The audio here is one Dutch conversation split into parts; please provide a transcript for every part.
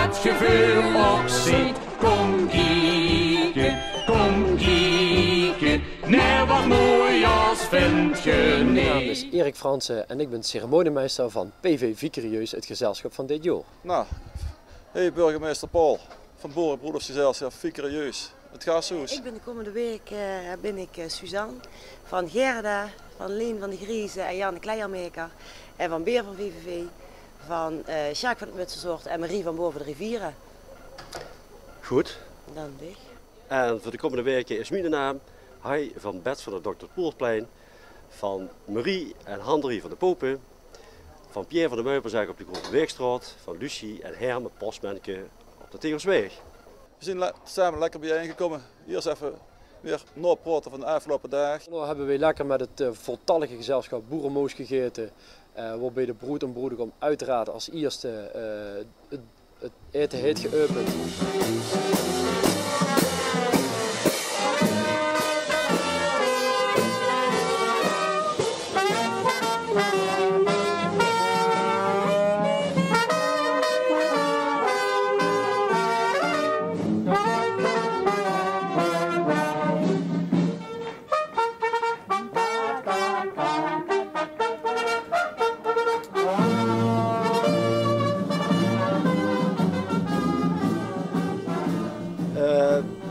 wat je veel ook ziet. Kom kijken, nee wat mooi als vind je niet. Mijn naam is Erik Fransen en ik ben ceremoniemeester van PV Vicurieus, het gezelschap van dit jaar. Nou, hey burgemeester Paul van Boerenbroedersgezelschap Vicurieus. Het gaat zo eens. Ik ben de komende week Suzanne van Gerda, van Leen van de Griezen en Jan de Kleijermaker en van Beer van VVV, van Sjaak van het Mutsensoort en Marie van Boven de Rivieren. Goed. Dan weg. En voor de komende weken is mijn naam Hai van Bets van de Dr. Poelplein, van Marie en Handrie van de Popen, van Pierre van de Meubelzaak op de Grote Weegstraat, van Lucie en Herme Postmenke op de Tegersweg. We zijn samen lekker bijeengekomen. Hier is even weer napraten van de afgelopen dagen. Nou hebben we lekker met het voltallige gezelschap boerenmoos gegeten, waarbij de broed en broedegom uiteraard als eerste het eten heeft geopend.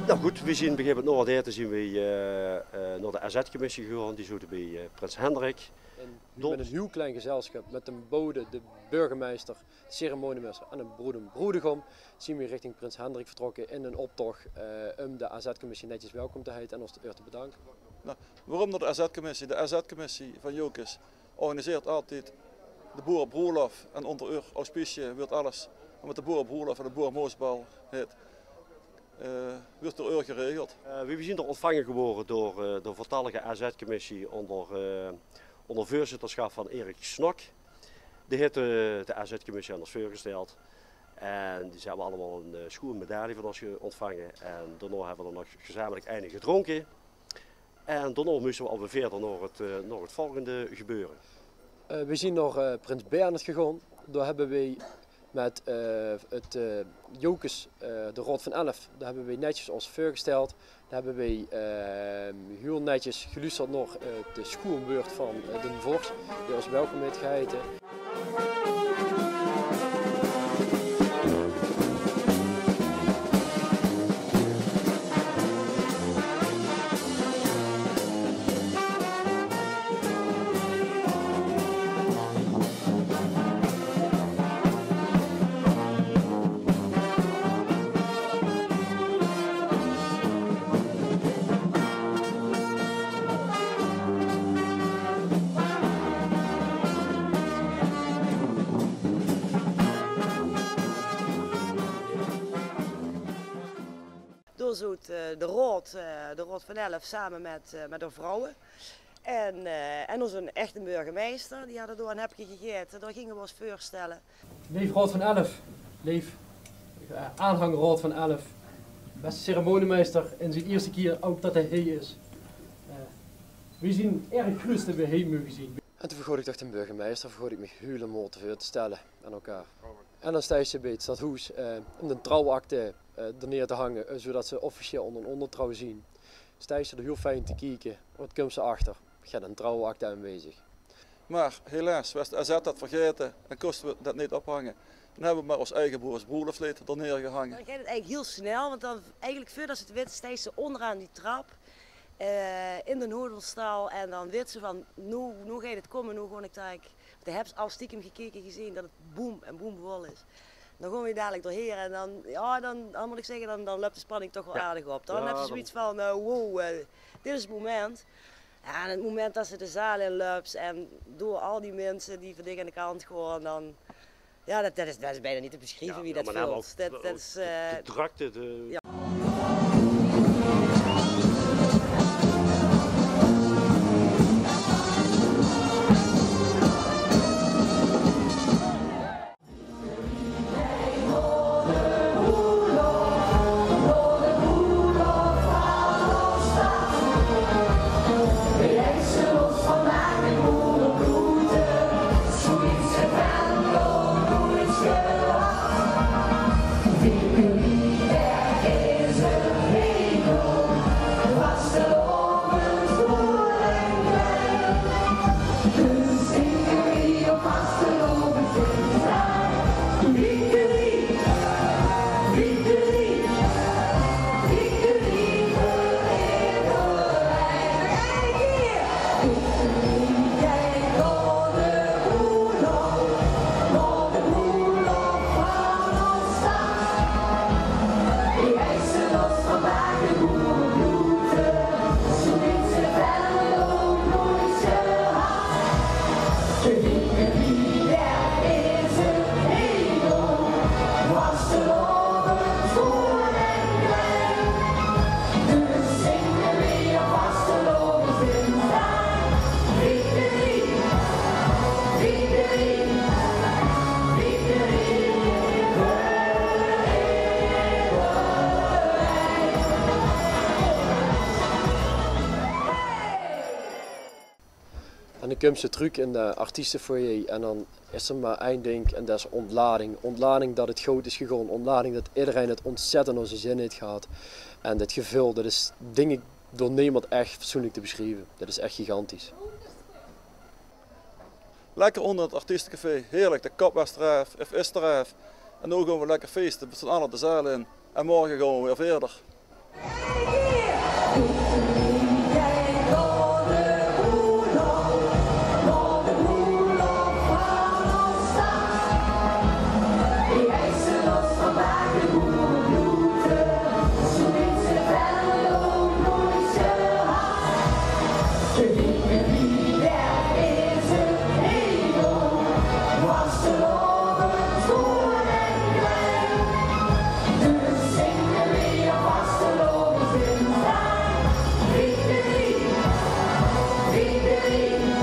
Nou goed, we zien begin het Noord-Eten zien we naar de AZ-commissie gegaan, die zitten bij Prins Hendrik. En met een heel klein gezelschap, met een bode, de burgemeester, de ceremoniemeester en een broed en broedegom, zien we richting Prins Hendrik vertrokken in een optocht om de AZ-commissie netjes welkom te heten en ons te bedanken. Nou, waarom naar de AZ-commissie? De AZ-commissie van Jokes organiseert altijd de boerenbroerlof en onder uw auspicie wordt alles met de boerenbroerlof en de boerenmoosbal heet. Wordt door u geregeld. We zijn er ontvangen geworden door de voltallige AZ-commissie onder voorzitterschap van Erik Snok. Die heeft de AZ-commissie aan ons voorgesteld. En die hebben allemaal een schoen medaille van ons ontvangen. En daarna hebben we er nog gezamenlijk einde gedronken. En daarna moesten we alweer verder naar het volgende gebeuren. We zien naar Prins Bernhard gegaan. Daar hebben wij met het Jokes, de Rot van Elf, daar hebben we netjes ons voorgesteld. Daar hebben wij heel netjes geluisterd naar de schoenbeurt van Den Vors, die ons welkom heeft geheten. Door zoet de Rot van Elf samen met haar vrouwen. En onze echte burgemeester, die hadden door een hapje gegeten. Daar gingen we ons voorstellen. Leef Rot van Elf, leef aanhanger Rot van Elf. Beste ceremoniemeester in zijn eerste keer ook dat hij is. We zien erg gerust dat we heen mogen zien. En toen vergoot ik toch de burgemeester, vergoot ik me helemaal te veel te stellen aan elkaar. En dan sta je bij het stadhuis om de trouwakte er neer te hangen, zodat ze officieel onder een ondertrouw zien. Sta je er heel fijn te kijken, wat komt ze achter? Gaat een trouwakte aanwezig. Maar helaas, was de AZ dat vergeten en kosten we dat niet ophangen. Dan hebben we maar ons eigen boerenbroedervleet er neergehangen. Dan gaat het eigenlijk heel snel, want dan eigenlijk voordat ze het wit sta ze onderaan die trap. In de Hoornstal en dan weet ze van, nu gaat het komen, nu gewoon ik daar. De heb al stiekem gekeken gezien dat het boem en boem vol is. Dan gaan we dadelijk doorheen en dan moet ik zeggen, dan loopt de spanning toch wel aardig op. Dan heb je zoiets van, wow, dit is het moment. Ja, en het moment dat ze de zaal in loopt en door al die mensen die van dingen aan de kant gaan, dan... Ja, dat is bijna niet te beschrijven wie dat voelt. Dat is, de drukte, ja. En dan komt ze terug in de artiestenfoyer en dan is er maar één ding en dat is ontlading. Ontlading dat het goud is gegaan, ontlading dat iedereen het ontzettend naar zijn zin heeft gehad. En dit gevul, dat is dingen door niemand echt fatsoenlijk te beschrijven. Dat is echt gigantisch. Lekker onder het artiestencafé, heerlijk, de kap was eraf, of is eraf. En nu gaan we lekker feesten, we staan alle de zaal in. En morgen gaan we weer verder. Victory!